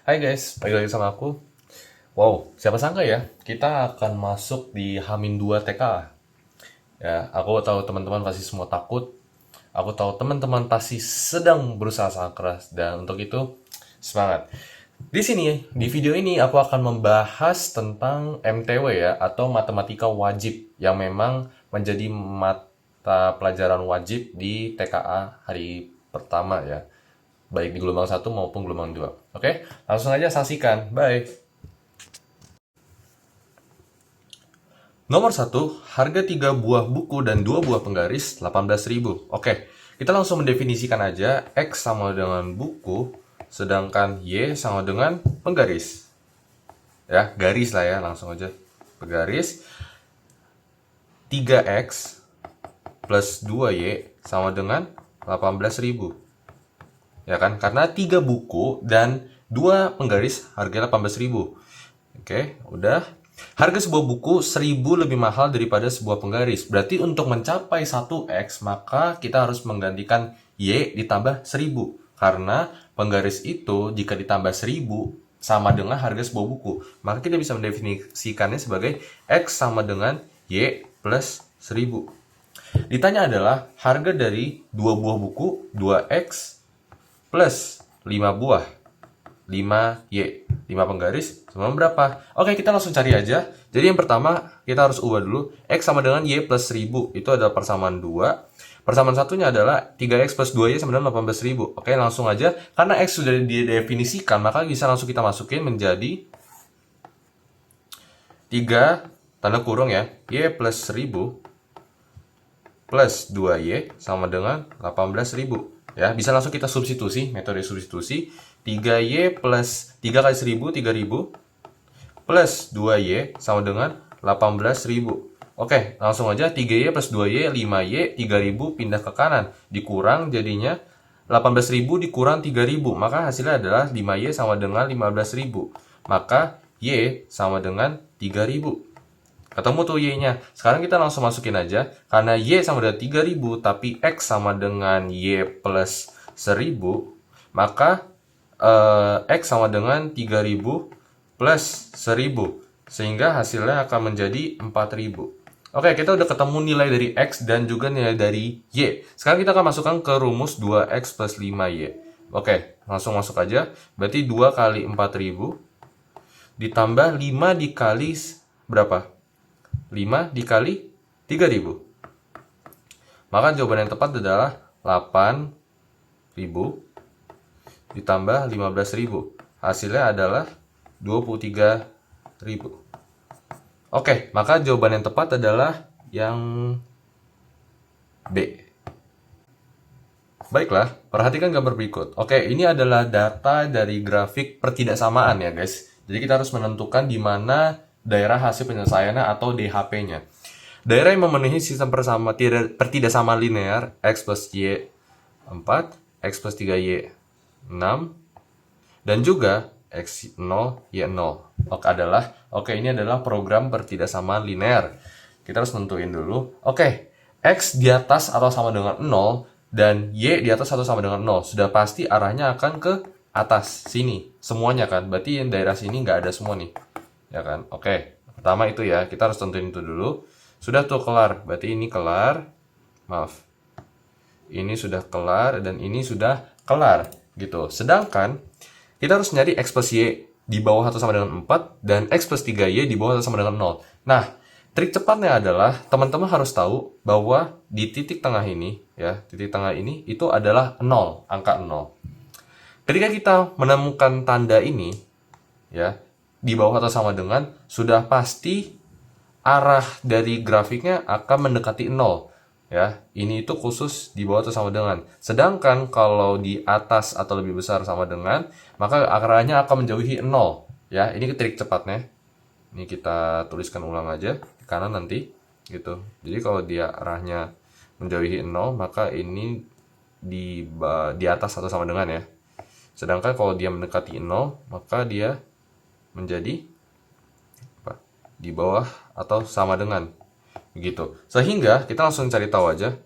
Hai guys, balik lagi sama aku. Wow, siapa sangka ya, kita akan masuk di Hamin 2 TKA. Ya, aku tahu teman-teman pasti semua takut. Aku tahu teman-teman pasti sedang berusaha sangat keras dan untuk itu semangat. Di sini, di video ini aku akan membahas tentang MTW ya atau matematika wajib yang memang menjadi mata pelajaran wajib di TKA hari pertama ya. Baik di gelombang satu maupun gelombang 2. Oke, langsung aja saksikan. Bye. Nomor satu, harga 3 buah buku dan 2 buah penggaris 18.000. Oke, kita langsung mendefinisikan aja X sama dengan buku, sedangkan Y sama dengan penggaris. Ya, garis lah ya, langsung aja. Penggaris 3X plus 2Y sama dengan 18.000. Ya kan? Karena 3 buku dan 2 penggaris harganya 18.000. Oke, udah. Harga sebuah buku 1.000 lebih mahal daripada sebuah penggaris. Berarti untuk mencapai 1x, maka kita harus menggantikan Y ditambah 1.000. Karena penggaris itu jika ditambah 1.000 sama dengan harga sebuah buku. Maka kita bisa mendefinisikannya sebagai X sama dengan Y plus 1.000. Ditanya adalah harga dari 2 buah buku 2x plus 5 buah 5Y, 5 penggaris sama berapa? Oke, kita langsung cari aja. Jadi yang pertama, kita harus ubah dulu. X sama dengan Y plus 1.000. Itu adalah persamaan 2. Persamaan satunya adalah 3X plus 2Y sama dengan 18.000. Oke, langsung aja. Karena X sudah didefinisikan, maka bisa langsung kita masukin menjadi 3, tanda kurung ya, Y plus 1.000 plus 2Y sama dengan 18.000. Ya, bisa langsung kita substitusi, metode substitusi. 3Y plus 3 kali 1.000, 3.000 plus 2Y sama dengan 18.000. Oke, langsung aja 3Y plus 2Y, 5Y, 3.000 pindah ke kanan. Dikurang jadinya 18.000 dikurang 3.000. Maka hasilnya adalah 5Y sama dengan 15.000. Maka Y sama dengan 3.000. Ketemu tuh Y-nya. Sekarang kita langsung masukin aja. Karena Y sama dengan 3.000, tapi X sama dengan Y plus 1.000, maka X sama dengan 3.000 plus 1.000. Sehingga hasilnya akan menjadi 4.000. Oke, kita udah ketemu nilai dari X dan juga nilai dari Y. Sekarang kita akan masukkan ke rumus 2X plus 5Y. Oke, langsung masuk aja. Berarti 2 kali 4.000 ditambah 5 dikali berapa? 5 dikali 3.000. Maka jawaban yang tepat adalah 8.000 ditambah 15.000. Hasilnya adalah 23.000. Oke, maka jawaban yang tepat adalah yang B. Baiklah, perhatikan gambar berikut. Oke, ini adalah data dari grafik pertidaksamaan ya guys. Jadi kita harus menentukan di mana daerah hasil penyelesaiannya atau DHP-nya. Daerah yang memenuhi sistem pertidaksamaan linear X plus Y 4, X plus 3Y 6, dan juga X0, Y0. Ini adalah program pertidaksamaan linear. Kita harus nentuin dulu. Oke, X di atas atau sama dengan 0 dan Y di atas atau sama dengan 0. Sudah pasti arahnya akan ke atas sini. Semuanya kan. Berarti yang daerah sini nggak ada semua nih. Ya kan? Oke. Pertama itu ya. Kita harus tentuin itu dulu. Sudah tuh kelar. Berarti ini kelar. Maaf. Ini sudah kelar dan ini sudah kelar. Gitu. Sedangkan kita harus nyari X plus Y di bawah atau sama dengan 4 dan X plus 3Y di bawah atau sama dengan 0. Nah, trik cepatnya adalah teman-teman harus tahu bahwa di titik tengah ini, ya, titik tengah ini itu adalah 0, angka 0. Ketika kita menemukan tanda ini, ya, di bawah atau sama dengan, sudah pasti arah dari grafiknya akan mendekati 0. Ya, ini itu khusus di bawah atau sama dengan. Sedangkan kalau di atas atau lebih besar sama dengan, maka arahnya akan menjauhi 0. Ya, ini trik cepatnya. Ini kita tuliskan ulang aja di kanan nanti gitu. Jadi kalau dia arahnya menjauhi 0, maka ini di atas atau sama dengan ya. Sedangkan kalau dia mendekati 0, maka dia menjadi apa? Di bawah atau sama dengan. Begitu. Sehingga kita langsung cari tahu aja.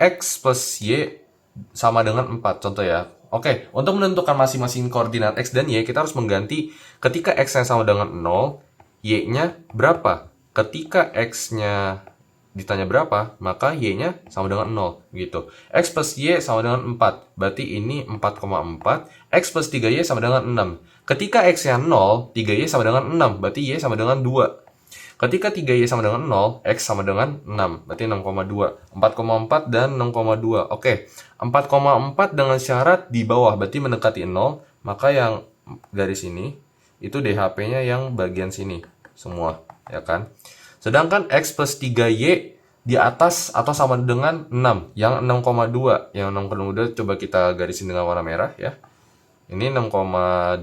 X plus Y sama dengan 4. Contoh ya. Oke, untuk menentukan masing-masing koordinat X dan Y, kita harus mengganti ketika X-nya sama dengan 0, Y-nya berapa? Ketika X-nya ditanya berapa, maka Y-nya sama dengan 0, gitu. X plus Y sama dengan 4, berarti ini 4,4. X plus 3Y sama dengan 6. Ketika X-nya 0, 3Y sama dengan 6, berarti Y sama dengan 2. Ketika 3Y sama dengan 0, X sama dengan 6, berarti 6,2. 4,4 dan 6,2. Oke, 4,4 dengan syarat di bawah, berarti mendekati 0, maka yang garis ini, itu DHP-nya yang bagian sini, semua, ya kan? Sedangkan X plus 3Y di atas atau sama dengan 6, yang 6,2. Yang 6,2 coba kita garisin dengan warna merah, ya. Ini 6,2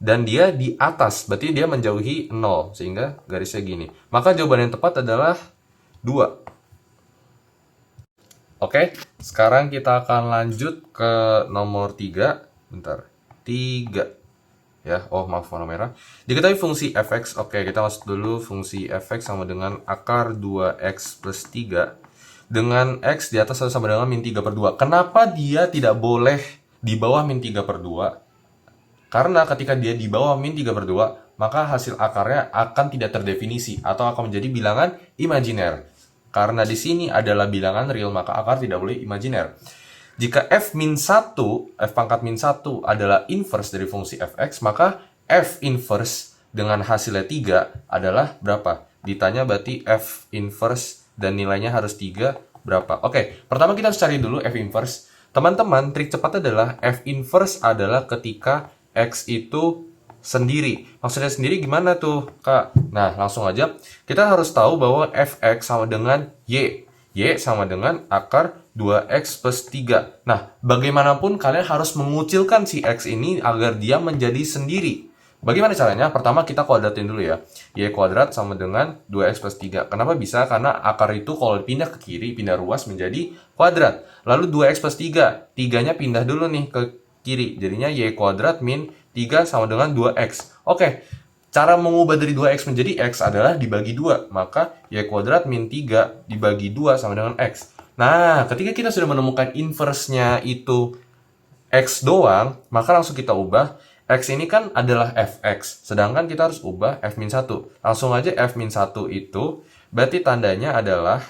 dan dia di atas, berarti dia menjauhi 0 sehingga garisnya gini. Maka jawaban yang tepat adalah 2. Oke, sekarang kita akan lanjut ke nomor 3. Bentar. 3. Ya, oh maaf warna merah. Diketahui fungsi fx. Oke, kita masuk dulu fungsi fx sama dengan akar 2x plus 3 dengan x di atas sama dengan min 3 per 2. Kenapa dia tidak boleh di bawah min 3 per 2? Karena ketika dia di bawah min 3 per 2, maka hasil akarnya akan tidak terdefinisi atau akan menjadi bilangan imajiner. Karena di sini adalah bilangan real, maka akar tidak boleh imajiner. Jika f min 1, f pangkat min 1 adalah inverse dari fungsi fx, maka f inverse dengan hasilnya 3 adalah berapa? Ditanya berarti f inverse dan nilainya harus 3 berapa? Oke, pertama kita harus cari dulu f inverse. Teman-teman, trik cepatnya adalah f inverse adalah ketika x itu sendiri. Maksudnya sendiri gimana tuh, Kak? Nah, langsung aja. Kita harus tahu bahwa fx sama dengan y. Y sama dengan akar 2x plus 3. Nah, bagaimanapun kalian harus mengucilkan si x ini agar dia menjadi sendiri. Bagaimana caranya? Pertama kita kuadratin dulu ya. Y kuadrat sama dengan 2x plus 3. Kenapa bisa? Karena akar itu kalau pindah ke kiri, pindah ruas menjadi kuadrat. Lalu 2x plus 3. 3-nya pindah dulu nih ke kiri. Jadinya y kuadrat min 3 sama dengan 2x. Oke, cara mengubah dari 2x menjadi x adalah dibagi 2. Maka y kuadrat min 3 dibagi 2 sama dengan x. Nah, ketika kita sudah menemukan inverse-nya itu x doang, maka langsung kita ubah. X ini kan adalah fx, sedangkan kita harus ubah f min 1. Langsung aja f min 1 itu, berarti tandanya adalah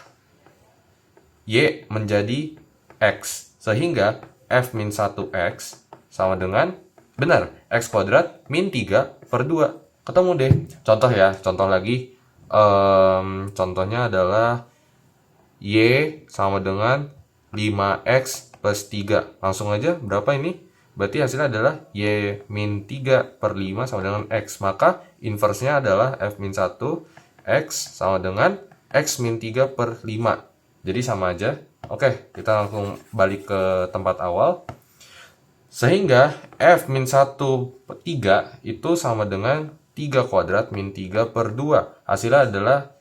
y menjadi x. Sehingga f min 1x sama dengan, benar, x kuadrat min 3 per 2. Ketemu deh. Contoh ya, contoh lagi. Contohnya adalah y sama dengan 5x plus 3. Langsung aja, berapa ini? Berarti hasilnya adalah y min 3 per 5 sama dengan x. Maka inverse-nya adalah f min 1 x sama dengan x min 3 per 5. Jadi sama aja. Oke, kita langsung balik ke tempat awal. Sehingga f min 1 per 3 itu sama dengan 3 kuadrat min 3 per 2. Hasilnya adalah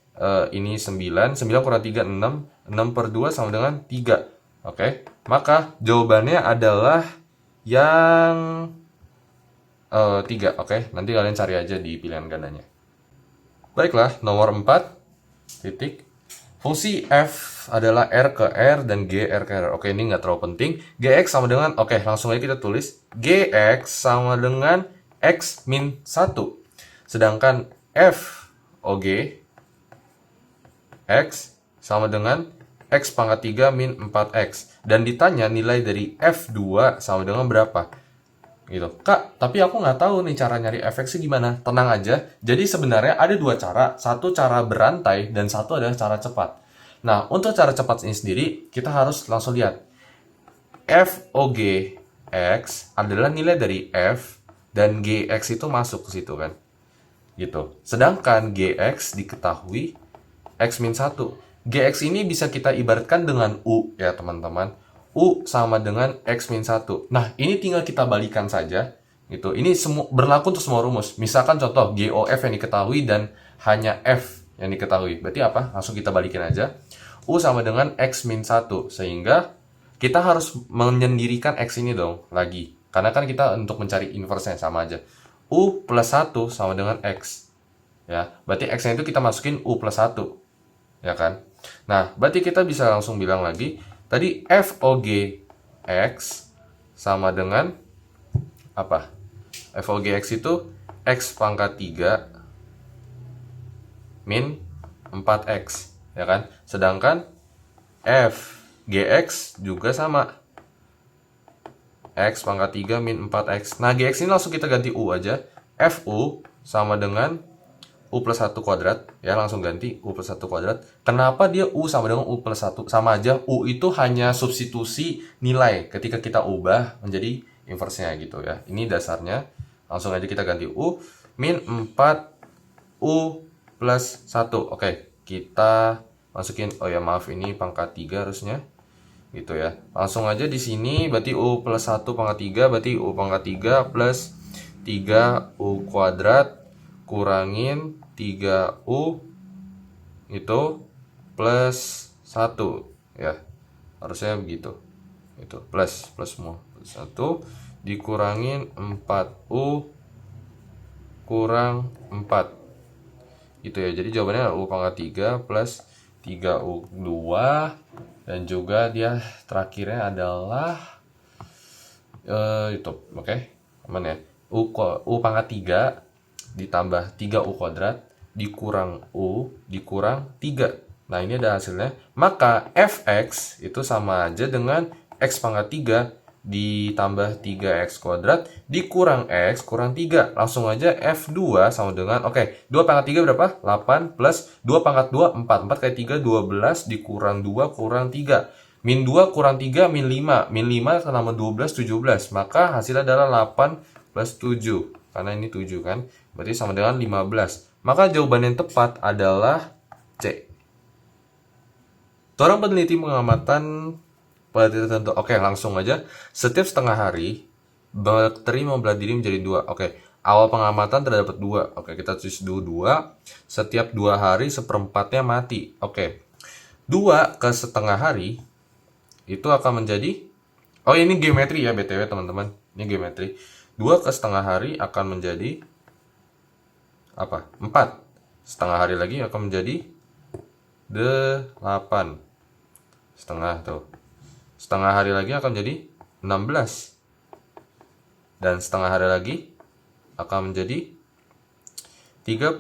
ini 9. 9 kurang 3, 6. 6 per 2 sama dengan 3. Oke, maka jawabannya adalah yang 3. Oke, nanti kalian cari aja di pilihan gandanya. Baiklah, nomor 4 titik. Fungsi f adalah r ke r dan g r ke r. Oke, ini nggak terlalu penting. Gx sama dengan, oke, langsung aja kita tulis. Gx sama dengan x min 1. Sedangkan f og x sama dengan x pangkat 3 min 4x. Dan ditanya nilai dari f2 sama dengan berapa? Gitu. Kak, tapi aku nggak tahu nih cara nyari fx gimana. Tenang aja. Jadi sebenarnya ada dua cara. Satu cara berantai dan satu adalah cara cepat. Nah, untuk cara cepat ini sendiri, kita harus langsung lihat. f og x adalah nilai dari f dan gx itu masuk ke situ kan. Gitu. Sedangkan gx diketahui x min 1. Gx ini bisa kita ibaratkan dengan U ya teman-teman. U sama dengan X min 1. Nah, ini tinggal kita balikan saja. Gitu. Ini semua berlaku untuk semua rumus. Misalkan contoh GOF yang diketahui dan hanya F yang diketahui. Berarti apa? Langsung kita balikin aja. U sama dengan X min 1. Sehingga kita harus menyendirikan X ini dong lagi. Karena kan kita untuk mencari inverse-nya sama aja. U plus 1 sama dengan X. Ya, berarti X-nya itu kita masukin U plus 1. Ya kan? Nah, berarti kita bisa langsung bilang lagi, tadi f og x sama dengan apa? F of GX itu X pangkat 3 min 4X, ya kan? Sedangkan F GX juga sama, X pangkat 3 min 4X. Nah, GX ini langsung kita ganti U aja. FU sama dengan U plus 1 kuadrat, ya langsung ganti U plus 1 kuadrat. Kenapa dia U sama dengan U plus 1? Sama aja, U itu hanya substitusi nilai ketika kita ubah menjadi inversenya gitu ya. Ini dasarnya, langsung aja kita ganti U, min 4 U plus 1. Oke, kita masukin, oh ya maaf ini pangkat 3 harusnya. Gitu ya. Langsung aja di sini berarti U plus 1 pangkat 3 berarti U pangkat 3 plus 3U kuadrat kurangin 3U itu plus 1 ya. Harusnya begitu. Itu plus semua. Plus 1 dikurangin 4U kurang 4. Gitu ya. Jadi jawabannya U pangkat 3 plus 3U2 dan juga dia terakhirnya adalah itu. Oke. Aman ya. U pangkat 3 ditambah 3U kuadrat dikurang U dikurang 3. Nah, ini ada hasilnya. Maka fx itu sama aja dengan x pangkat 3 ditambah 3x kuadrat dikurang x kurang 3. Langsung aja F2 sama dengan, oke, 2 pangkat 3 berapa? 8 plus 2 pangkat 2, 4. 4 kali 3, 12 dikurang 2 kurang 3. Min 2 kurang 3, min 5. Min 5 sama 12, 17. Maka hasilnya adalah 8 plus 7. Karena ini 7 kan? Berarti sama dengan 15. Maka jawaban yang tepat adalah C. Seorang peneliti pengamatan pada titik tertentu. Oke, langsung aja. Setiap setengah hari, bakteri membelah diri menjadi 2. Oke, awal pengamatan terdapat 2. Oke, kita tulis dulu 2. Setiap 2 hari, seperempatnya mati. Oke, 2 ke setengah hari, itu akan menjadi, oh ini geometri ya BTW teman-teman. Ini geometri. 2 ke setengah hari akan menjadi, apa? 4. Setengah hari lagi akan menjadi 8. Setengah tuh. Setengah hari lagi akan menjadi 16. Dan setengah hari lagi akan menjadi 32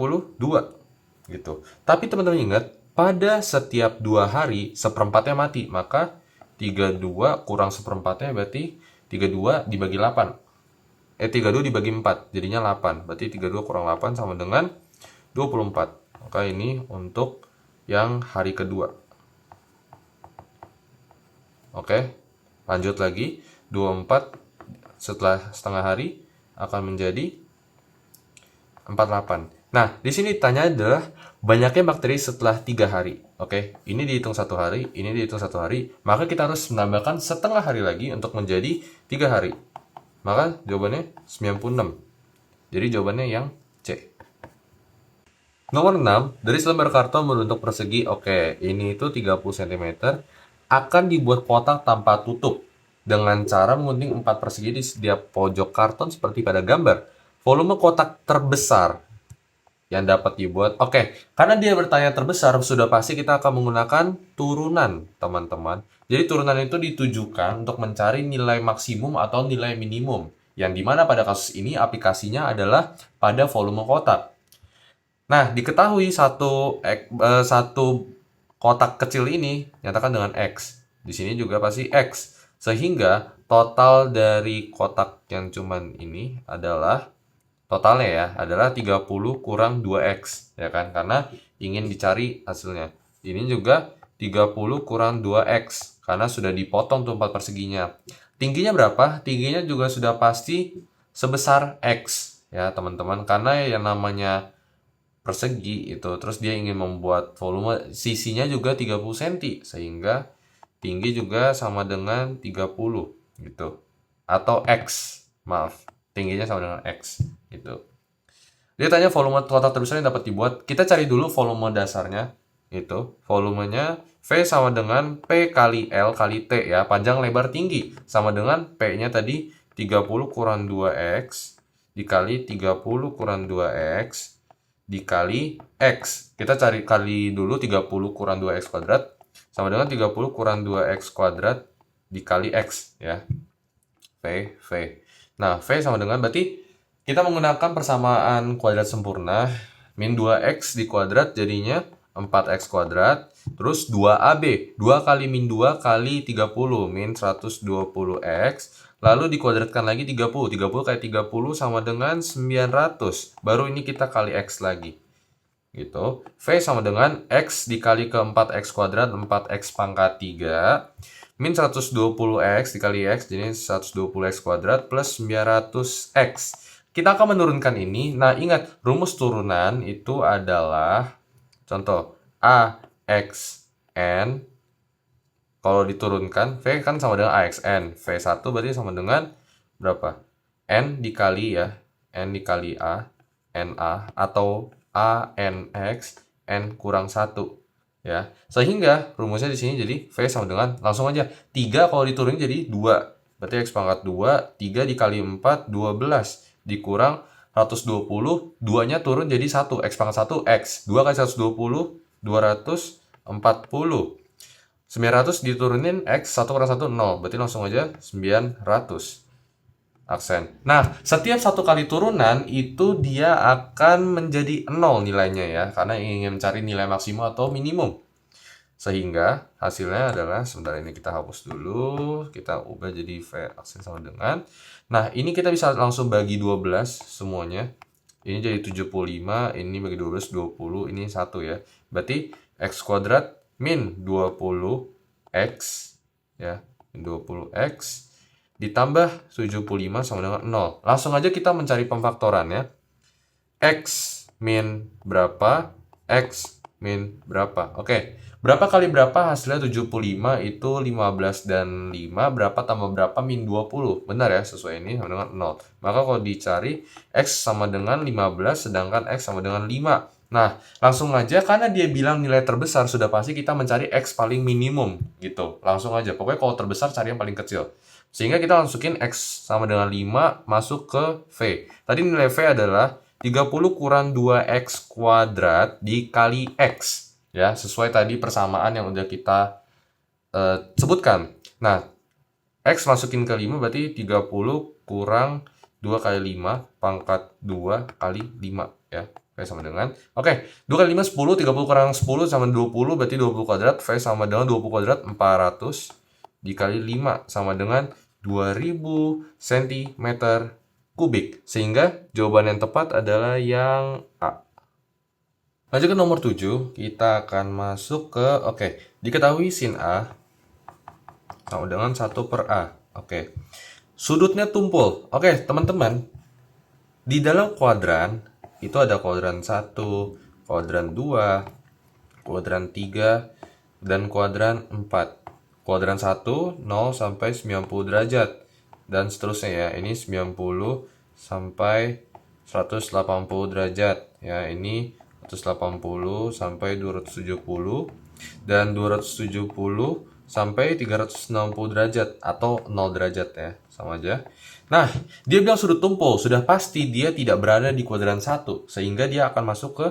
gitu. Tapi teman-teman ingat, pada setiap 2 hari seperempatnya mati. Maka 32 kurang seperempatnya berarti 32 dibagi 8. 32 dibagi 4 jadinya 8. Berarti 32 kurang 8 sama dengan 24. Maka ini untuk yang hari kedua. Oke, lanjut lagi. 24 setelah setengah hari akan menjadi 48. Nah, di sini tanya adalah banyaknya bakteri setelah 3 hari. Oke, ini dihitung 1 hari, ini dihitung 1 hari. Maka kita harus menambahkan setengah hari lagi untuk menjadi 3 hari. Maka jawabannya 96. Jadi jawabannya yang C. Nomor 6, dari selembar karton berbentuk persegi, oke, ini itu 30 cm, akan dibuat kotak tanpa tutup dengan cara mengunting 4 persegi di setiap pojok karton seperti pada gambar. Volume kotak terbesar yang dapat dibuat, oke, karena dia bertanya terbesar, sudah pasti kita akan menggunakan turunan, teman-teman. Jadi turunan itu ditujukan untuk mencari nilai maksimum atau nilai minimum, yang dimana pada kasus ini aplikasinya adalah pada volume kotak. Nah, diketahui satu kotak kecil ini nyatakan dengan X. Di sini juga pasti X. Sehingga total dari kotak yang cuman ini adalah, totalnya ya, adalah 30 kurang 2X. Ya kan? Karena ingin dicari hasilnya. Ini juga 30 kurang 2X. Karena sudah dipotong tuh 4 perseginya. Tingginya berapa? Tingginya juga sudah pasti sebesar X. Ya teman-teman. Karena yang namanya persegi itu, terus dia ingin membuat volume, sisinya juga 30 cm, sehingga tinggi juga sama dengan 30 gitu, atau X, maaf, tingginya sama dengan X gitu. Dia tanya volume kotak terbesar yang dapat dibuat. Kita cari dulu volume dasarnya. Itu volumenya V sama dengan P kali L kali T ya, panjang lebar tinggi, sama dengan P nya tadi 30 kurang 2X dikali 30 kurang 2X dikali X. Kita cari kali dulu 30 kurang 2X kuadrat sama dengan 30 kurang 2X kuadrat dikali X ya. V V. Nah, V sama dengan berarti kita menggunakan persamaan kuadrat sempurna. Min 2x di kuadrat jadinya 4x kuadrat. Terus 2AB. 2 kali min 2 kali 30. Min 120x. Lalu dikuadratkan lagi 30. 30 kali 30 sama dengan 900. Baru ini kita kali x lagi. Gitu. V sama dengan x dikali ke 4x kuadrat. 4x pangkat 3. Min 120x dikali x. Jadi 120x kuadrat plus 900x. Kita akan menurunkan ini. Nah, ingat, rumus turunan itu adalah, contoh, A, X, N. Kalau diturunkan, V kan sama dengan AXN. V1 berarti sama dengan berapa? N dikali ya. N dikali A, NA. Atau A, NX, N kurang 1. Ya. Sehingga rumusnya di sini jadi V sama dengan, langsung aja, 3 kalau diturunin jadi 2. Berarti X pangkat 2, 3 dikali 4, 12. Dikurang 120, 2-nya turun jadi 1. X pangkat 1, X. 2 kali 120, 240. 900 diturunin X, 1 kurang 1, 0. Berarti langsung aja 900. Aksen. Nah, setiap satu kali turunan itu dia akan menjadi 0 nilainya ya. Karena ingin mencari nilai maksimum atau minimum. Sehingga hasilnya adalah, sebentar ini kita hapus dulu, kita ubah jadi V aksen sama dengan. Nah, ini kita bisa langsung bagi 12 semuanya. Ini jadi 75, ini bagi 12, 20, ini 1 ya. Berarti X kuadrat min 20X, ya, min 20X, ditambah 75 sama dengan 0. Langsung aja kita mencari pemfaktorannya. X min berapa, X min berapa. Oke. Berapa kali berapa hasilnya 75 itu 15 dan 5. Berapa tambah berapa min 20. Benar ya, sesuai ini sama dengan 0. Maka kalau dicari X sama dengan 15 sedangkan X sama dengan 5. Nah, langsung aja karena dia bilang nilai terbesar sudah pasti kita mencari X paling minimum gitu. Langsung aja. Pokoknya kalau terbesar cari yang paling kecil. Sehingga kita masukin X sama dengan 5 masuk ke V. Tadi nilai V adalah 30 kurang 2X kuadrat dikali X. Ya, sesuai tadi persamaan yang udah kita sebutkan. Nah, X masukin ke 5 berarti 30 kurang 2 kali 5 pangkat 2 kali 5 ya. V sama dengan, oke, 2 kali 5 10, 30 kurang 10 sama 20 berarti 20 kuadrat. V sama dengan 20 kuadrat 400 dikali 5 sama dengan 2000 cm kubik. Sehingga jawaban yang tepat adalah yang A. Lanjut ke nomor 7, kita akan masuk ke, diketahui sin A sama dengan 1 per A. Sudutnya tumpul. Teman-teman, di dalam kuadran, itu ada kuadran 1, kuadran 2, kuadran 3, dan kuadran 4. Kuadran 1, 0 sampai 90 derajat. Dan seterusnya ya, ini 90 sampai 180 derajat. Ya, ini 180 sampai 270 dan 270 sampai 360 derajat atau 0 derajat ya, sama aja. Nah, dia bilang sudut tumpul, sudah pasti dia tidak berada di kuadran 1 sehingga dia akan masuk ke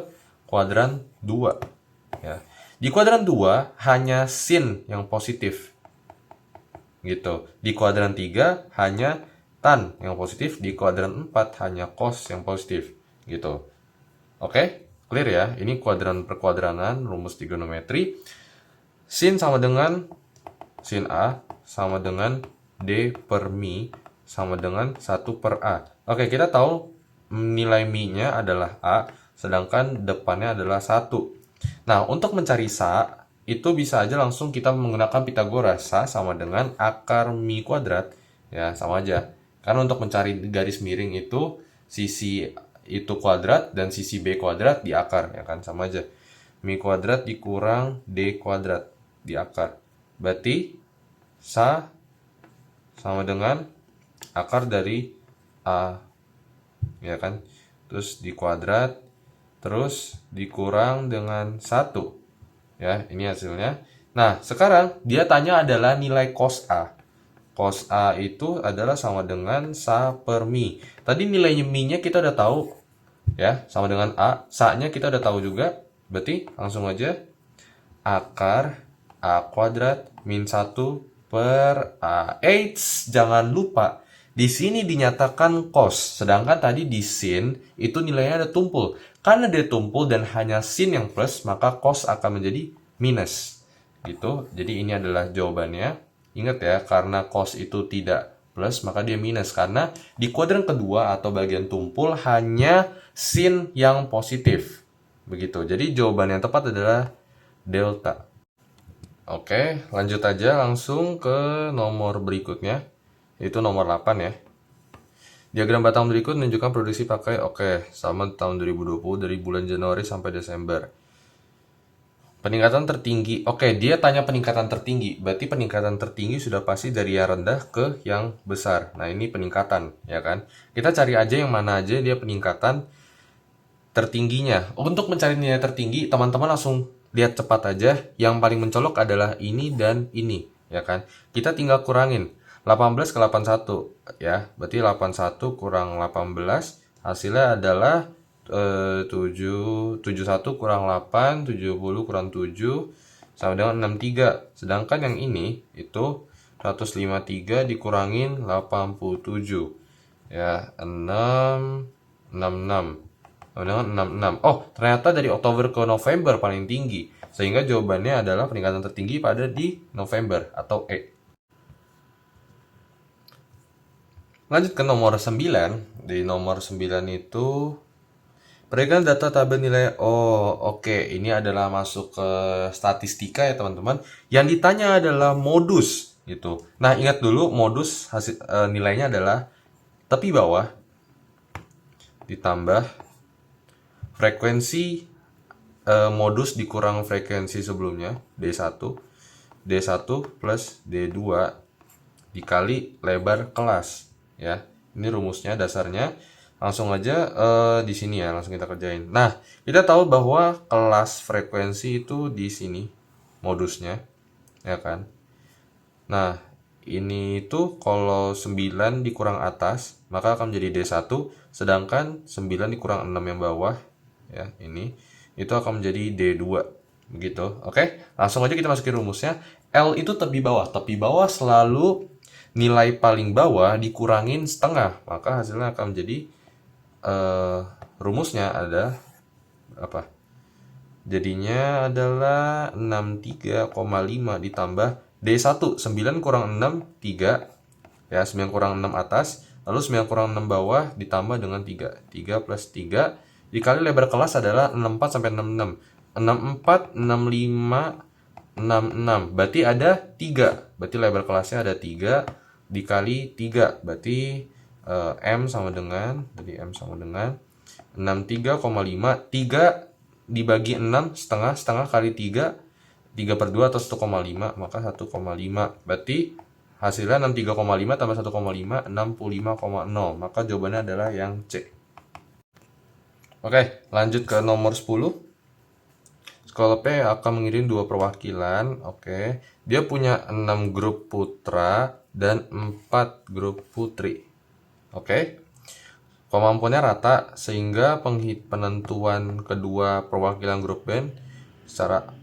kuadran 2 ya. Di kuadran 2 hanya sin yang positif. Gitu. Di kuadran 3 hanya tan yang positif, di kuadran 4 hanya cos yang positif gitu. Oke? Clear ya, ini kuadran perkuadranan, rumus trigonometri. Sin sama dengan sin A sama dengan D per mi sama dengan 1 per A. Oke, kita tahu nilai mi-nya adalah A, sedangkan depannya adalah 1. Nah, untuk mencari sa, itu bisa aja langsung kita menggunakan Pitagoras. Sa sama dengan akar mi kuadrat. Ya, sama aja. Karena untuk mencari garis miring itu, sisi itu kuadrat dan sisi B kuadrat di akar, ya kan, sama aja. Mi kuadrat dikurang D kuadrat di akar. Berarti sa sama dengan akar dari A, ya kan. Terus di kuadrat, terus dikurang dengan 1. Ya, ini hasilnya. Nah, sekarang dia tanya adalah nilai cos A. Cos A itu adalah sama dengan sa per mi. Tadi nilainya mi-nya kita udah tahu. Ya, sama dengan A. Sa-nya kita udah tahu juga. Berarti langsung aja. Akar A kuadrat min 1 per A. Eits, jangan lupa. Di sini dinyatakan cos, sedangkan tadi di sin itu nilainya ada tumpul. Karena dia tumpul dan hanya sin yang plus, maka cos akan menjadi minus. Gitu. Jadi ini adalah jawabannya. Ingat ya, karena cos itu tidak plus, maka dia minus. Karena di kuadran kedua atau bagian tumpul hanya sin yang positif. Begitu. Jadi jawaban yang tepat adalah delta. Oke, lanjut aja langsung ke nomor berikutnya. Itu nomor 8 ya. Diagram batang berikut menunjukkan produksi pakai sama tahun 2020 dari bulan Januari sampai Desember. Peningkatan tertinggi. Dia tanya peningkatan tertinggi. Berarti peningkatan tertinggi sudah pasti dari yang rendah ke yang besar. Nah, ini peningkatan, ya kan? Kita cari aja yang mana aja dia peningkatan tertingginya. Untuk mencari nilai tertinggi, teman-teman langsung lihat cepat aja. Yang paling mencolok adalah ini dan ini, ya kan? Kita tinggal kurangin 18 ke 81, ya. Berarti 81 kurang 18 hasilnya adalah 71 kurang 8, 70 kurang 7 sama dengan 63. Sedangkan yang ini itu 153 dikurangin 87. Ya, 666. Dengan 66. Oh, ternyata dari Oktober ke November paling tinggi. Sehingga jawabannya adalah peningkatan tertinggi pada di November atau E. Lanjut ke nomor 9. Di nomor 9 itu berikan data tabel nilai. Ini adalah masuk ke statistika ya, teman-teman. Yang ditanya adalah modus gitu. Nah, ingat dulu modus nilainya adalah tepi bawah ditambah frekuensi modus dikurang frekuensi sebelumnya, D1 plus D2 dikali lebar kelas, ya. Ini rumusnya, dasarnya. Langsung aja di sini ya, langsung kita kerjain. Nah, kita tahu bahwa kelas frekuensi itu di sini modusnya, ya kan? Nah, ini tuh kalau 9 dikurang atas, maka akan menjadi D1, sedangkan 9 dikurang 6 yang bawah, ya, ini itu akan menjadi D2. Begitu. Oke, langsung aja kita masukin rumusnya. L itu tepi bawah. Tepi bawah selalu nilai paling bawah dikurangin setengah, maka hasilnya akan menjadi rumusnya ada apa? Jadinya adalah 63,5 ditambah D1, 9 kurang 6, 3. Ya, 9 kurang 6 atas, lalu 9 kurang 6 bawah ditambah dengan 3. 3 plus 3 dikali lebar kelas adalah 64 sampai 66. 64, 65, 66. Berarti ada 3. Berarti lebar kelasnya ada 3 dikali 3. Berarti M sama dengan 63,5. 3 dibagi 6 setengah kali 3 per 2 atau 1,5, maka 1,5. Berarti hasilnya 63,5 tambah 1,5, 65,0. Maka jawabannya adalah yang C. Oke, lanjut ke nomor 10. Sekolah P akan mengirim 2 perwakilan. Dia punya 6 grup putra dan 4 grup putri. Kemampuannya rata sehingga penentuan kedua perwakilan grup band secara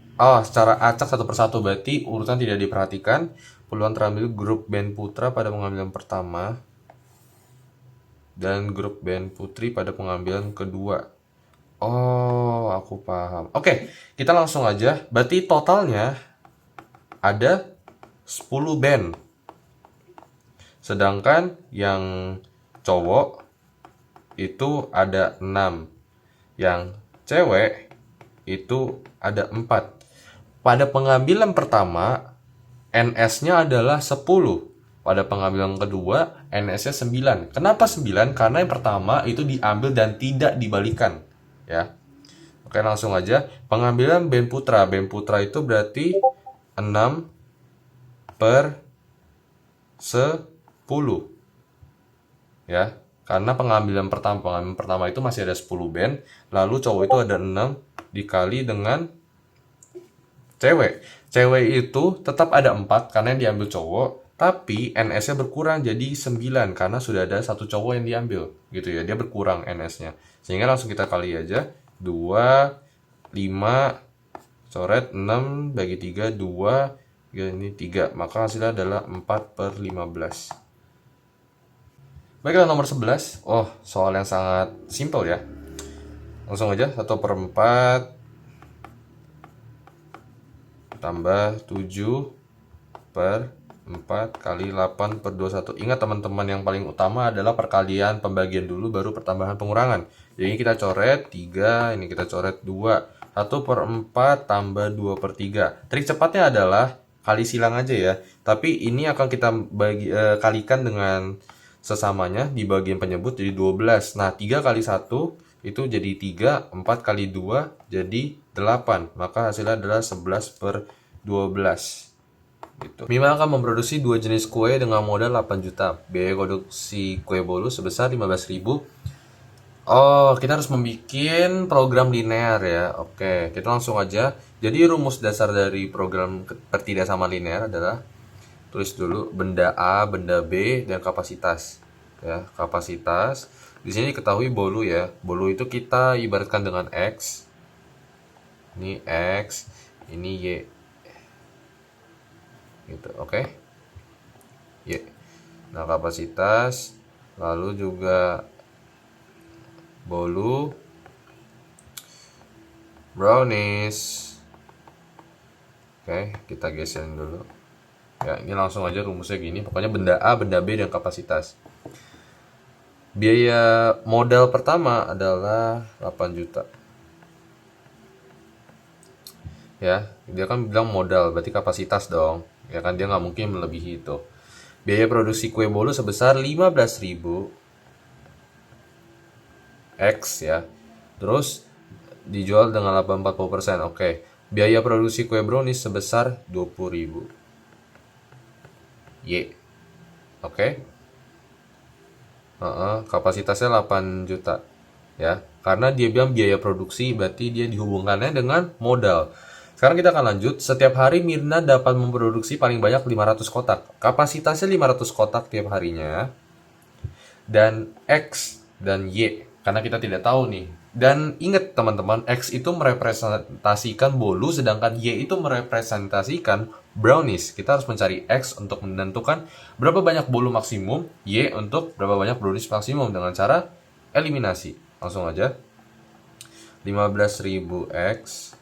acak satu persatu, berarti urutan tidak diperhatikan. Peluang terambil grup band putra pada pengambilan pertama dan grup band putri pada pengambilan kedua. Aku paham. Kita langsung aja. Berarti totalnya ada 10 band. Sedangkan yang cowok itu ada 6. Yang cewek itu ada 4. Pada pengambilan pertama, NS-nya adalah 10. Pada pengambilan kedua, NS-nya 9. Kenapa 9? Karena yang pertama itu diambil dan tidak dibalikan, ya. Langsung aja. Pengambilan band putra. Band putra itu berarti 6 per 10. Ya. Karena pengambilan pertama itu masih ada 10 band, lalu cowok itu ada 6 dikali dengan cewek. Cewek itu tetap ada 4 karena yang diambil cowok, tapi NS-nya berkurang jadi 9 karena sudah ada satu cowok yang diambil, gitu ya. Dia berkurang NS-nya. Sehingga langsung kita kali aja. 2, 5, coret 6 bagi 3, 2, ini 3. Maka hasilnya adalah 4 per 15. Baiklah, nomor 11. Oh, soal yang sangat simple ya. Langsung aja, 1/4 tambah 7/4 kali 8/21. Ingat teman-teman, yang paling utama adalah perkalian pembagian dulu, baru pertambahan pengurangan. Jadi kita coret 3, ini kita coret 2. 1/4 tambah 2/3. Trik cepatnya adalah kali silang aja ya. Tapi ini akan kita kalikan dengan sesamanya di bagian penyebut jadi 12. Nah, 3 kali 1 itu jadi 3, 4 kali 2 jadi 8. Maka hasilnya adalah 11/12. Gitu. Mima akan memproduksi 2 jenis kue dengan modal 8 juta. Biaya produksi kue bolu sebesar 15.000. Oh, kita harus membuat program linear ya. Oke, kita langsung aja. Jadi rumus dasar dari program pertidaksamaan linear adalah, tulis dulu benda A, benda B, dan kapasitas. Ya, kapasitas. Di sini diketahui bolu ya. Bolu itu kita ibaratkan dengan X. Ini X, ini Y. Gitu, oke. Y. Nah, kapasitas, lalu juga bolu, brownies. Oke, kita geserin dulu. Ya, ini langsung aja rumusnya gini. Pokoknya benda A, benda B, dan kapasitas. Biaya modal pertama adalah 8 juta. Ya, dia kan bilang modal, berarti kapasitas dong. Ya kan, dia nggak mungkin melebihi itu. Biaya produksi kue bolu sebesar 15.000 X ya. Terus dijual dengan laba 40%. Oke. Biaya produksi kue brownies sebesar 20.000 Y. Oke. Kapasitasnya 8 juta ya. Karena dia bilang biaya produksi, berarti dia dihubungkannya dengan modal. Sekarang kita akan lanjut. Setiap hari Mirna dapat memproduksi paling banyak 500 kotak. Kapasitasnya 500 kotak tiap harinya. Dan X dan Y, karena kita tidak tahu nih. Dan ingat teman-teman, X itu merepresentasikan bolu, sedangkan Y itu merepresentasikan brownies. Kita harus mencari X untuk menentukan berapa banyak bolu maksimum, Y untuk berapa banyak brownies maksimum dengan cara eliminasi. Langsung aja. 15.000 X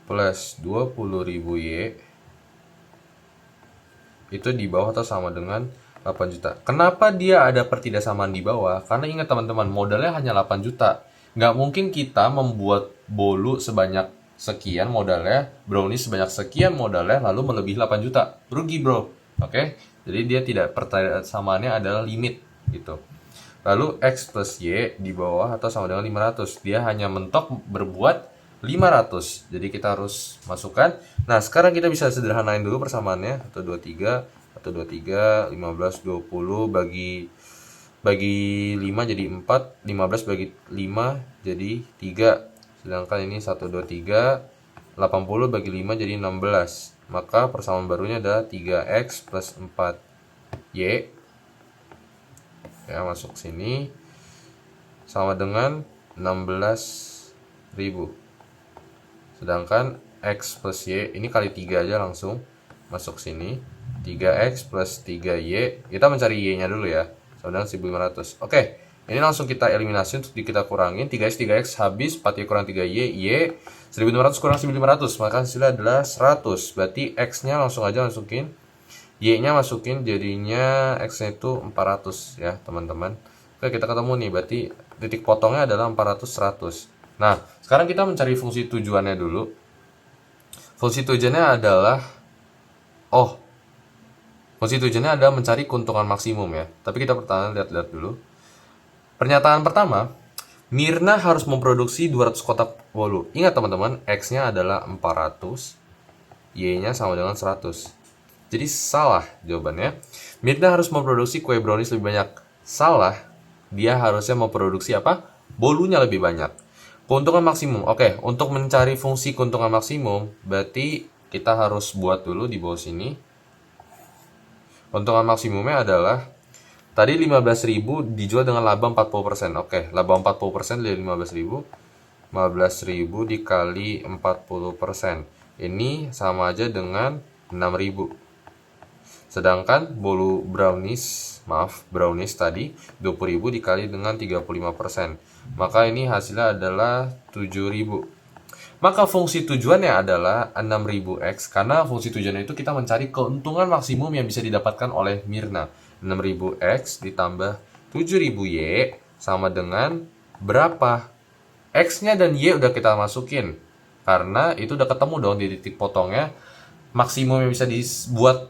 plus 20.000 Y itu di bawah atau sama dengan 8 juta. Kenapa dia ada pertidaksamaan di bawah? Karena ingat teman-teman, modalnya hanya 8 juta. Nggak mungkin kita membuat bolu sebanyak sekian modalnya, brownies sebanyak sekian modalnya, lalu melebihi 8 juta. Rugi bro. Oke? Jadi dia tidak, pertidaksamaannya adalah limit gitu. Lalu X plus Y di bawah atau sama dengan 500. Dia hanya mentok berbuat 500. Jadi kita harus masukkan. Nah, sekarang kita bisa sederhanain dulu persamaannya. 123, 15, 20 bagi 5 jadi 4, 15 bagi 5 jadi 3. Sedangkan ini 123, 80 bagi 5 jadi 16. Maka persamaan barunya adalah 3X plus 4Y. Ya, masuk sini. Sama dengan 16.000. Sedangkan X plus Y, ini kali 3 aja langsung masuk sini. 3X plus 3Y, kita mencari Y nya dulu ya, sama dengan 1500. Oke, ini langsung kita eliminasi untuk kita kurangin. 3X habis, 4Y kurang 3Y, Y 1500 kurang 1500, maka hasilnya adalah 100. Berarti X nya langsung aja masukin, Y nya masukin, jadinya X nya itu 400 ya teman-teman. Oke, kita ketemu nih, berarti titik potongnya adalah 400, 100. Nah, sekarang kita mencari fungsi tujuannya dulu. Fungsi tujuannya adalah mencari keuntungan maksimum ya. Tapi kita pertama lihat-lihat dulu. Pernyataan pertama, Mirna harus memproduksi 200 kotak bolu. Ingat teman-teman, X-nya adalah 400, Y-nya sama dengan 100. Jadi salah jawabannya. Mirna harus memproduksi kue brownies lebih banyak. Salah. Dia harusnya memproduksi apa? Bolunya lebih banyak. Keuntungan maksimum. Oke, untuk mencari fungsi keuntungan maksimum, berarti kita harus buat dulu di bawah sini. Keuntungan maksimumnya adalah tadi 15.000 dijual dengan laba 40%. Oke, laba 40% dari 15.000. 15.000 dikali 40%. Ini sama aja dengan 6.000. Sedangkan bolu brownies tadi 20.000 dikali dengan 35%. Maka ini hasilnya adalah 7.000. Maka fungsi tujuannya adalah 6.000x karena fungsi tujuannya itu kita mencari keuntungan maksimum yang bisa didapatkan oleh Mirna. 6.000x ditambah 7.000y sama dengan berapa? X-nya dan Y udah kita masukin. Karena itu udah ketemu dong di titik potongnya. Maksimum yang bisa dibuat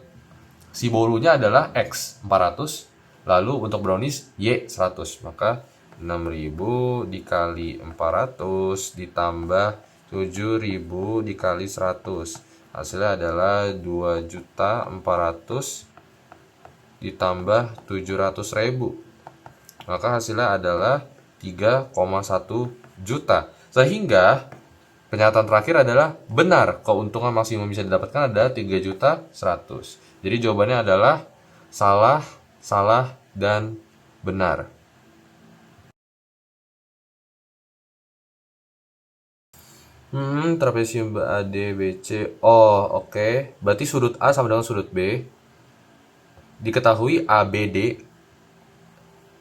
si bolunya adalah X 400. Lalu untuk brownies Y 100. Maka 6.000 dikali 400 ditambah 7.000 dikali 100. Hasilnya adalah 2.400.000 ditambah 700.000. Maka hasilnya adalah 3,1 juta. Sehingga pernyataan terakhir adalah benar, keuntungan maksimum bisa didapatkan adalah 3.100.000. Jadi jawabannya adalah salah, salah, dan benar. Trapesium AD, BC. Oh, oke. Berarti sudut A sama dengan sudut B. Diketahui ABD.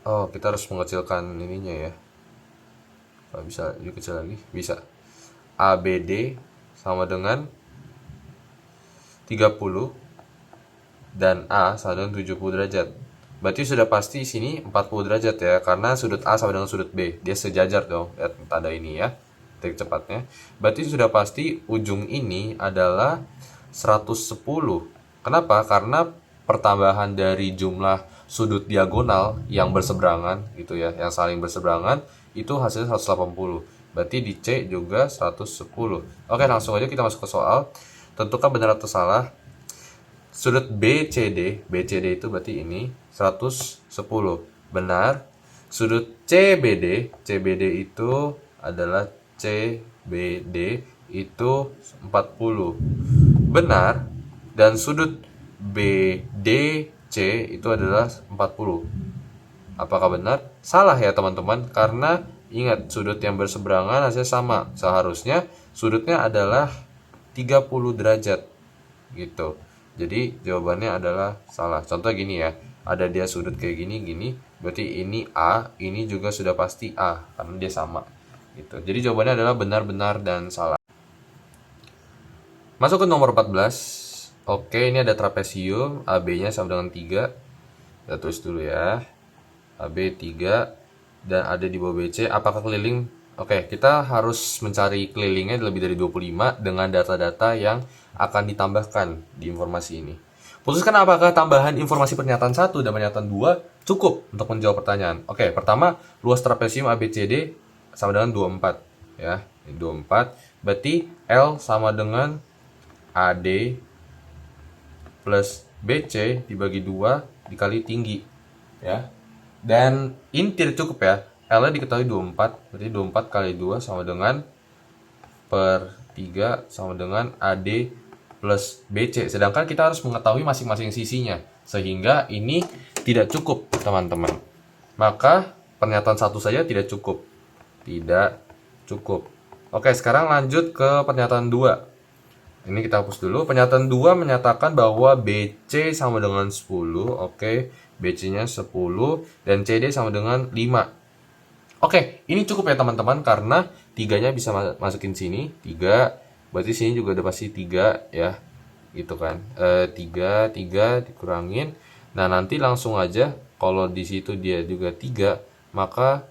Oh, kita harus mengecilkan ininya ya. Kalau bisa dikecil lagi, bisa. ABD sama dengan 30 dan A sama dengan 70 derajat. Berarti sudah pasti sini 40 derajat ya, karena sudut A sama dengan sudut B. Dia sejajar dong, lihat tanda ini ya, titik cepatnya. Berarti sudah pasti ujung ini adalah 110. Kenapa? Karena pertambahan dari jumlah sudut diagonal yang berseberangan gitu ya, yang saling berseberangan itu hasilnya 180. Berarti di C juga 110. Oke, langsung aja kita masuk ke soal. Tentukan benar atau salah. Sudut BCD itu berarti ini 110. Benar. Sudut CBD itu adalah CBD itu 40. Benar. Dan sudut BDC itu adalah 40. Apakah benar? Salah ya teman-teman, karena ingat sudut yang berseberangan hasilnya sama. Seharusnya sudutnya adalah 30 derajat gitu. Jadi jawabannya adalah salah. Contoh gini ya, ada dia sudut kayak gini, berarti ini A, ini juga sudah pasti A karena dia sama gitu. Jadi jawabannya adalah benar-benar dan salah. Masuk ke nomor 14. Oke, ini ada trapesium, AB-nya sama dengan 3. Kita tulis dulu ya. AB 3 dan ada di bawah BC. Apakah keliling? Oke, kita harus mencari kelilingnya lebih dari 25 dengan data-data yang akan ditambahkan di informasi ini. Putuskan apakah tambahan informasi pernyataan 1 dan pernyataan 2 cukup untuk menjawab pertanyaan. Oke, pertama, luas trapesium ABCD sama dengan 24 ya. Ini 24. Berarti L sama dengan AD plus BC dibagi 2 dikali tinggi ya. Dan ini tidak cukup ya. L-nya diketahui 24, berarti 24 kali 2 sama dengan per 3 sama dengan AD plus BC. Sedangkan kita harus mengetahui masing-masing sisinya. Sehingga ini tidak cukup, teman-teman. Maka pernyataan 1 saja tidak cukup. Tidak cukup. Oke, sekarang lanjut ke pernyataan 2. Ini kita hapus dulu. Pernyataan 2 menyatakan bahwa BC sama dengan 10. Oke, BC-nya 10 dan CD sama dengan 5. Oke, ini cukup ya teman-teman, karena 3-nya bisa masukin sini, 3, berarti sini juga udah pasti 3 ya, gitu kan. 3 dikurangin. Nah, nanti langsung aja kalau di situ dia juga 3, maka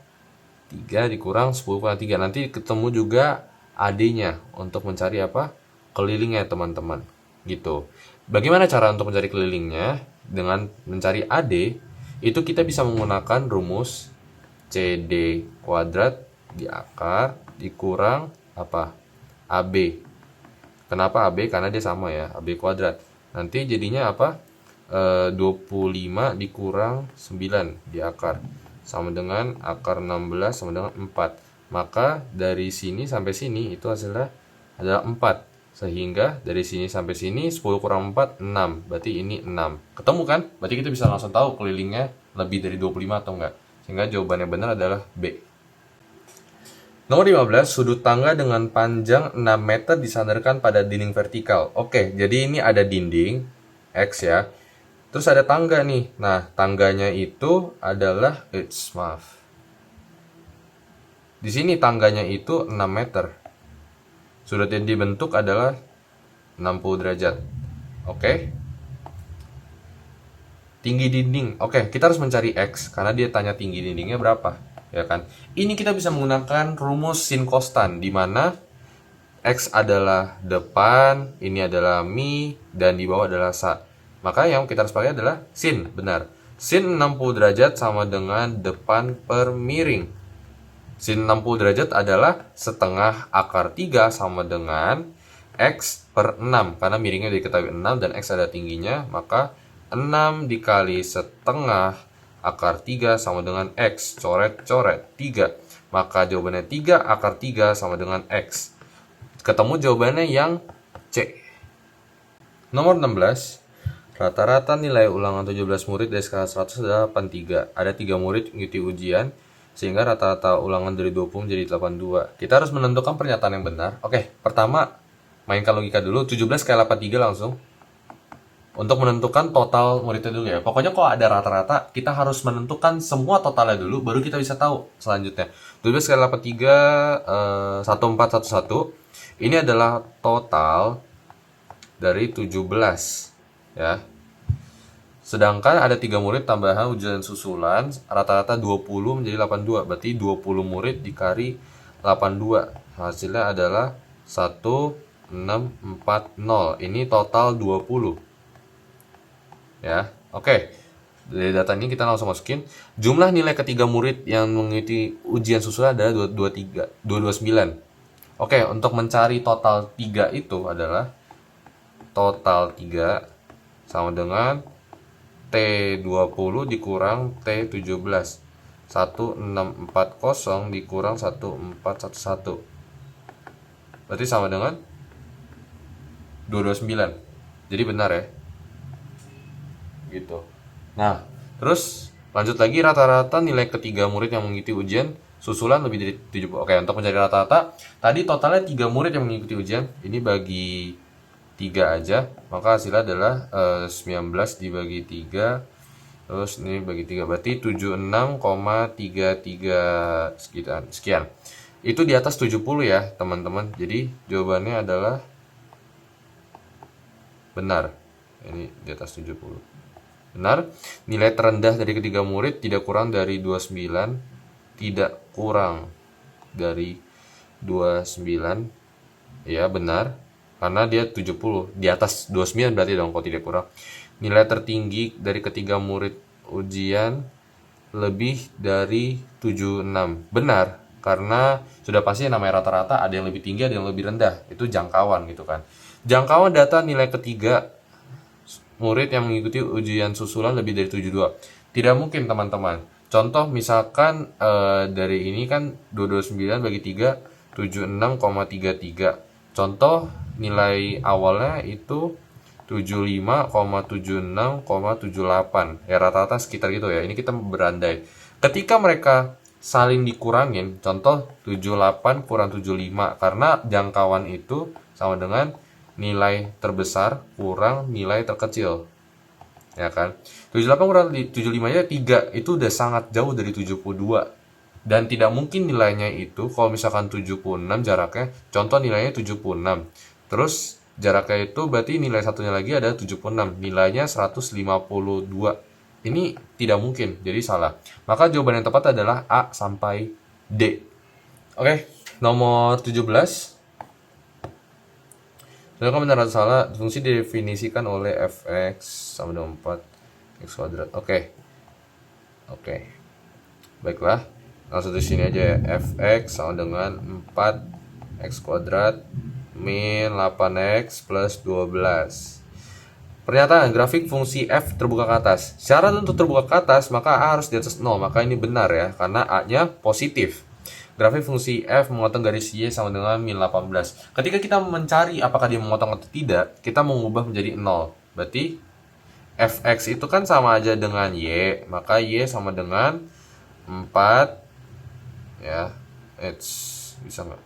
3 dikurang 10 kurang 3. Nanti ketemu juga AD-nya untuk mencari apa? Kelilingnya, teman-teman. Gitu. Bagaimana cara untuk mencari kelilingnya? Dengan mencari AD, itu kita bisa menggunakan rumus CD kuadrat di akar dikurang apa? AB. Kenapa AB? Karena dia sama ya, AB kuadrat. Nanti jadinya apa? 25 dikurang 9 di akar sama dengan akar 16 sama dengan 4. Maka dari sini sampai sini itu hasilnya adalah 4. Sehingga dari sini sampai sini 10 kurang 4, 6. Berarti ini 6. Ketemu kan? Berarti kita bisa langsung tahu kelilingnya lebih dari 25 atau enggak. Sehingga jawabannya benar adalah B. Nomor 15, sudut tangga dengan panjang 6 meter disandarkan pada dinding vertikal. Oke, jadi ini ada dinding X ya. Terus ada tangga nih. Nah, tangganya itu adalah maaf. Di sini tangganya itu 6 meter. Sudut yang dibentuk adalah 60 derajat. Oke. Tinggi dinding. Oke, kita harus mencari X karena dia tanya tinggi dindingnya berapa, ya kan? Ini kita bisa menggunakan rumus sin kostan di mana X adalah depan, ini adalah mi, dan di bawah adalah sa. Maka yang kita harus pakai adalah sin, benar. Sin 60 derajat sama dengan depan per miring. Sin 60 derajat adalah setengah akar 3 sama dengan X per 6. Karena miringnya diketahui 6 dan X ada tingginya, maka 6 dikali setengah akar 3 sama dengan X. Coret-coret 3. Maka jawabannya 3 akar 3 sama dengan X. Ketemu jawabannya yang C. Nomor 16. Rata-rata nilai ulangan 17 murid dari skala 100 adalah 83. Ada 3 murid mengikuti ujian, sehingga rata-rata ulangan dari 20 menjadi 82. Kita harus menentukan pernyataan yang benar. Oke, pertama, mainkan logika dulu. 17 kali 83 langsung. Untuk menentukan total muridnya dulu ya. Pokoknya kalau ada rata-rata, kita harus menentukan semua totalnya dulu, baru kita bisa tahu selanjutnya. 17 kali 83, 1411. Ini adalah total dari 17, ya. Sedangkan ada 3 murid tambahan ujian susulan, rata-rata 20 menjadi 82. Berarti 20 murid dikali 82. Hasilnya adalah 1640. Ini total 20. Ya, oke. Dari data ini kita langsung masukin jumlah nilai ketiga murid yang mengikuti ujian susulan adalah 229. Oke, untuk mencari total 3 itu adalah total 3 sama dengan T20 dikurang T17. 1640 dikurang 1411. Berarti sama dengan 229. Jadi benar ya. Gitu. Nah, terus lanjut lagi rata-rata nilai ketiga murid yang mengikuti ujian susulan lebih dari 70. Oke, untuk mencari rata-rata, tadi totalnya 3 murid yang mengikuti ujian. Ini bagi 3 aja, maka hasilnya adalah 19 dibagi 3. Terus ini bagi 3, berarti 76,33 sekian. Itu di atas 70 ya, teman-teman. Jadi jawabannya adalah benar. Ini di atas 70. Benar. Nilai terendah dari ketiga murid tidak kurang dari 29. Tidak kurang dari 29. Ya, benar. Karena dia 70. Di atas 29 berarti dong kalau tidak kurang. Nilai tertinggi dari ketiga murid ujian lebih dari 76. Benar. Karena sudah pasti namanya rata-rata, ada yang lebih tinggi, ada yang lebih rendah. Itu jangkauan gitu kan. Jangkauan data nilai ketiga murid yang mengikuti ujian susulan lebih dari 72. Tidak mungkin teman-teman. Contoh misalkan dari ini kan 229 bagi 3 76,33. Contoh nilai awalnya itu 75,76,78. Ya rata-rata sekitar gitu ya. Ini kita berandai. Ketika mereka saling dikurangin, contoh 78 kurang 75, karena jangkauan itu sama dengan nilai terbesar kurang nilai terkecil, ya kan. 78 kurang 75 nya 3, itu udah sangat jauh dari 72. Dan tidak mungkin nilainya itu, kalau misalkan 76 jaraknya, contoh nilainya 76, terus jaraknya itu berarti nilai satunya lagi ada 76, nilainya 152. Ini tidak mungkin, jadi salah. Maka jawaban yang tepat adalah A sampai D. Oke, nomor 17. Sedangkan benar atau salah, fungsi didefinisikan oleh fx sama dengan 4 x kuadrat. Oke. Baiklah. Langsung di sini aja ya. Fx sama dengan 4 x kuadrat min 8x plus 12. Pernyataan grafik fungsi f terbuka ke atas. Syarat untuk terbuka ke atas, maka A harus di atas 0. Maka ini benar ya, karena A-nya positif. Grafik fungsi f memotong garis y sama dengan min 18. Ketika kita mencari apakah dia memotong atau tidak, kita mengubah menjadi 0. Berarti fx itu kan sama aja dengan y, maka y sama dengan 4 ya. Bisa nggak?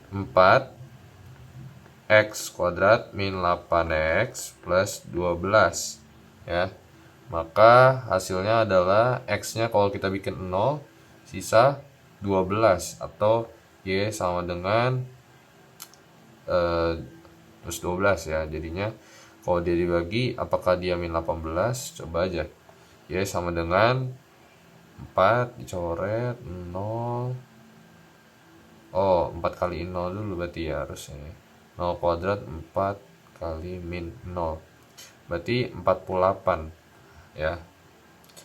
4 x kuadrat min 8x plus 12 ya. Maka hasilnya adalah X-nya kalau kita bikin 0, sisa 12. Atau Y sama dengan terus 12 ya. Jadinya kalau dia dibagi, apakah dia min 18? Coba aja. Y sama dengan 4, dicoret 0. Oh, 4 kali 0 dulu berarti ya harusnya. 0 kuadrat 4 kali min 0. Berarti 48 ya.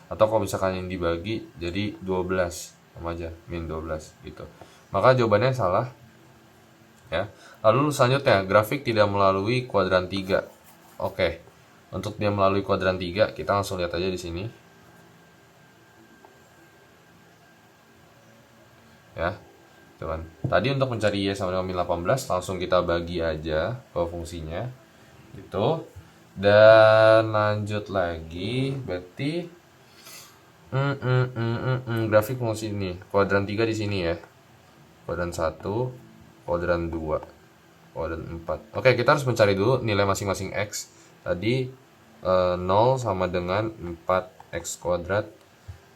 Atau kalau misalkan yang dibagi jadi 12, sama aja min 12 gitu. Maka jawabannya salah ya. Lalu selanjutnya, grafik tidak melalui kuadran 3. Oke. Untuk dia melalui kuadran 3, kita langsung lihat aja di sini. Ya. Cuman tadi untuk mencari Y sama dengan min 18, langsung kita bagi aja ke fungsinya. Gitu. Dan lanjut lagi, berarti grafik fungsi ini kuadran 3 di sini ya, kuadran 1, kuadran 2, kuadran 4. Oke, kita harus mencari dulu nilai masing-masing X. Tadi 0 sama dengan 4X kuadrat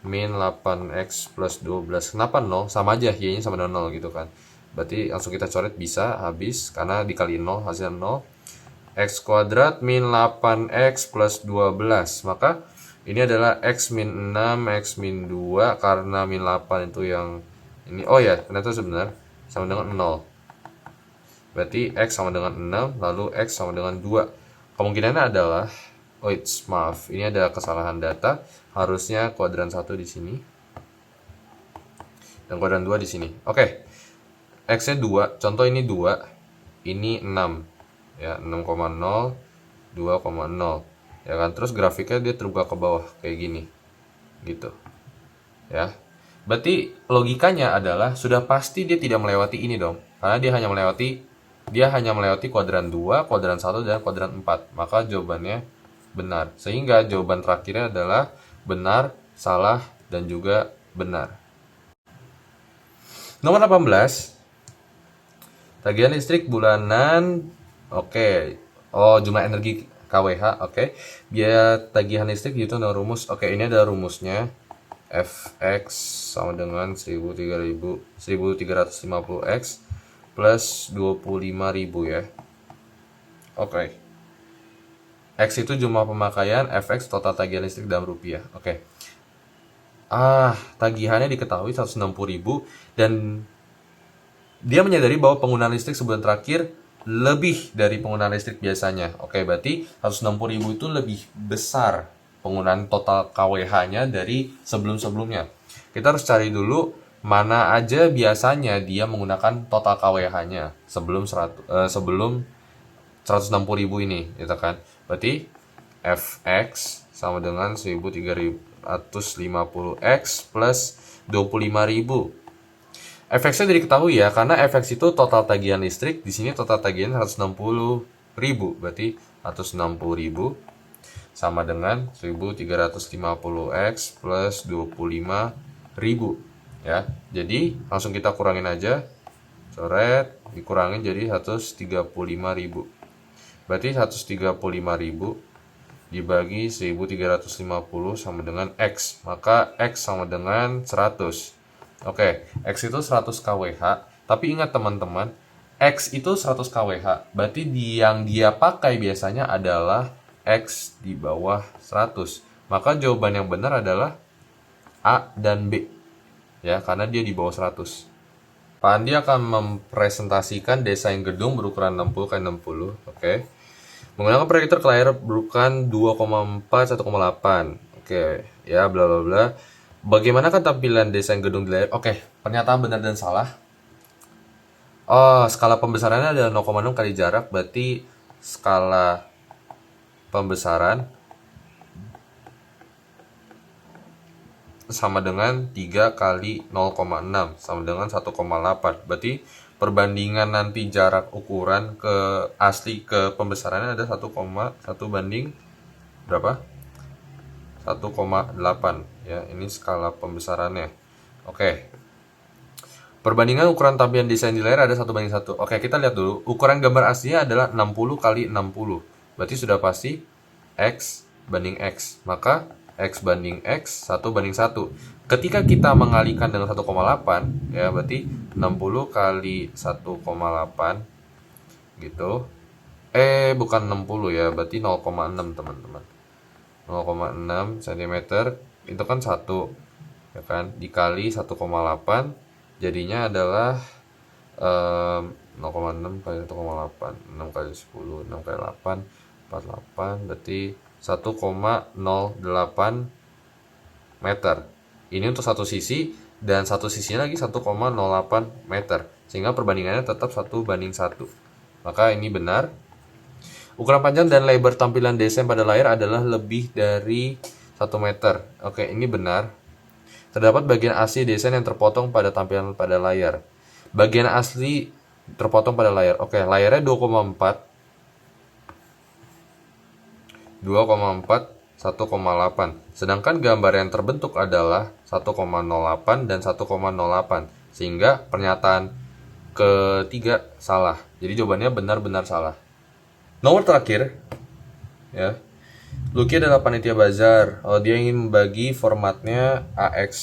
min 8X plus 12. Kenapa 0? Sama aja, Y nya sama dengan 0 gitu kan. Berarti langsung kita coret, bisa habis karena dikali 0 hasilnya 0. X kuadrat min 8X plus 12. Maka ini adalah X min 6, X min 2. Karena min 8 itu yang ini. Oh ya, ternyata sebenarnya sama dengan 0. Berarti X sama dengan 6, lalu X sama dengan 2. Kemungkinannya adalah, maaf, ini ada kesalahan data. Harusnya kuadran 1 di sini. Dan kuadran 2 di sini. Oke. X-nya 2, contoh ini 2. Ini 6. Ya, 6,0, 2,0 ya kan. Terus grafiknya dia terbuka ke bawah kayak gini gitu ya. Berarti logikanya adalah sudah pasti dia tidak melewati ini dong, karena dia hanya melewati kuadran 2, kuadran 1 dan kuadran 4. Maka jawabannya benar. Sehingga jawaban terakhirnya adalah benar, salah, dan juga benar. Nomor 18, tagihan listrik bulanan. Oke. Oh, jumlah energi kWh. Oke. Biaya tagihan listrik itu dengan rumus. Oke, ini adalah rumusnya. Fx sama dengan 1350x plus 25.000 ya. Oke. X itu jumlah pemakaian, Fx total tagihan listrik dalam rupiah. Oke. Tagihannya diketahui 160.000 dan dia menyadari bahwa penggunaan listrik sebulan terakhir lebih dari penggunaan listrik biasanya. Oke, berarti 160.000 itu lebih besar penggunaan total kWh-nya dari sebelum-sebelumnya. Kita harus cari dulu mana aja biasanya dia menggunakan total kWh-nya sebelum 160.000 ini, gitu kan. Berarti Fx sama dengan 1350x plus 25.000. Fx-nya jadi ketahui ya, karena Fx itu total tagihan listrik, di sini total tagihan 160.000, berarti 160.000 sama dengan 1350x plus 25.000 ya. Jadi langsung kita kurangin aja, coret, dikurangin jadi 135.000. Berarti 135.000 dibagi 1350 sama dengan X, maka X sama dengan 100. Oke, X itu 100 kWh, tapi ingat teman-teman, X itu 100 kWh, berarti yang dia pakai biasanya adalah X di bawah 100. Maka jawaban yang benar adalah A dan B, ya, karena dia di bawah 100. Pak Andi akan mempresentasikan desain gedung berukuran 60 x 60, oke. Menggunakan proyektor ke layar berukuran 2,4 1,8. Oke, ya bla bla bla. Bagaimana kan tampilan desain gedung di layar? Oke, pernyataan benar dan salah. Skala pembesarannya adalah 0,6 kali jarak, berarti skala pembesaran sama dengan 3 kali 0,6 sama dengan 1,8. Berarti perbandingan nanti jarak ukuran ke asli ke pembesarannya ada 1,1 banding berapa? 1,8 ya, ini skala pembesarannya. Oke. Perbandingan ukuran tampilan desain di layar ada 1:1. Oke, kita lihat dulu. Ukuran gambar aslinya adalah 60 kali 60. Berarti sudah pasti X banding X. Maka X banding X 1 banding 1. Ketika kita mengalikan dengan 1,8 ya, berarti 60 kali 1,8 gitu. Bukan 60 ya, berarti 0,6 teman-teman. 0,6 cm itu kan 1 ya kan, dikali 1,8 jadinya adalah 0,6 kali 1,8, 6 kali 10, 6 kali 8, 48, berarti 1,08 meter. Ini untuk satu sisi, dan satu sisinya lagi 1,08 meter, sehingga perbandingannya tetap 1 banding 1. Maka ini benar. Ukuran panjang dan lebar tampilan desain pada layar adalah lebih dari 1 meter. Oke, ini benar. Terdapat bagian asli desain yang terpotong pada tampilan pada layar. Bagian asli terpotong pada layar. Oke, layarnya 2,4, 1,8. Sedangkan gambar yang terbentuk adalah 1,08 dan 1,08. Sehingga pernyataan ketiga salah. Jadi jawabannya benar-benar salah. Nomor terakhir, ya. Lucky adalah panitia bazar. Dia ingin membagi formatnya AX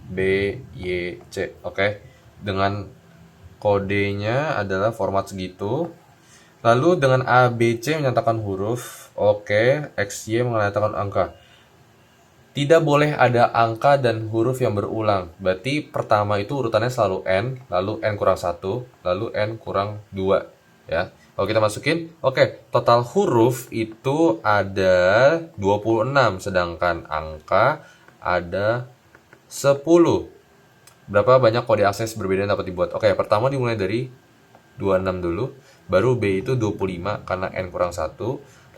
B Y C. Oke. Dengan kodenya adalah format segitu. Lalu dengan A B C menyatakan huruf, oke, X Y menyatakan angka. Tidak boleh ada angka dan huruf yang berulang. Berarti pertama itu urutannya selalu N, lalu N kurang 1, lalu N kurang 2. Ya. Kalau kita masukin, oke, total huruf itu ada 26, sedangkan angka ada 10. Berapa banyak kode akses berbeda yang dapat dibuat? Oke, pertama dimulai dari 26 dulu, baru B itu 25 karena N kurang 1,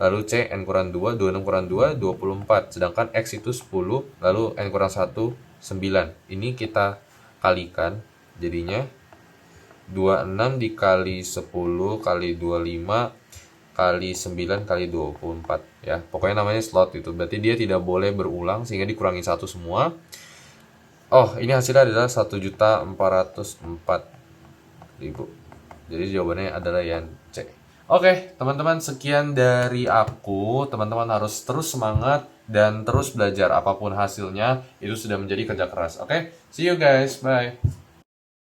lalu C N kurang 2, 26 kurang 2, 24, sedangkan X itu 10, lalu N kurang 1, 9. Ini kita kalikan, jadinya 26 dikali 10 kali 25 kali 9 kali 24 ya. Pokoknya namanya slot itu. Berarti dia tidak boleh berulang sehingga dikurangi 1 semua. Oh, ini hasilnya adalah 1.404.000. Jadi jawabannya adalah yang C. Oke, teman-teman, sekian dari aku. Teman-teman harus terus semangat dan terus belajar. Apapun hasilnya, itu sudah menjadi kerja keras. Oke, see you guys. Bye.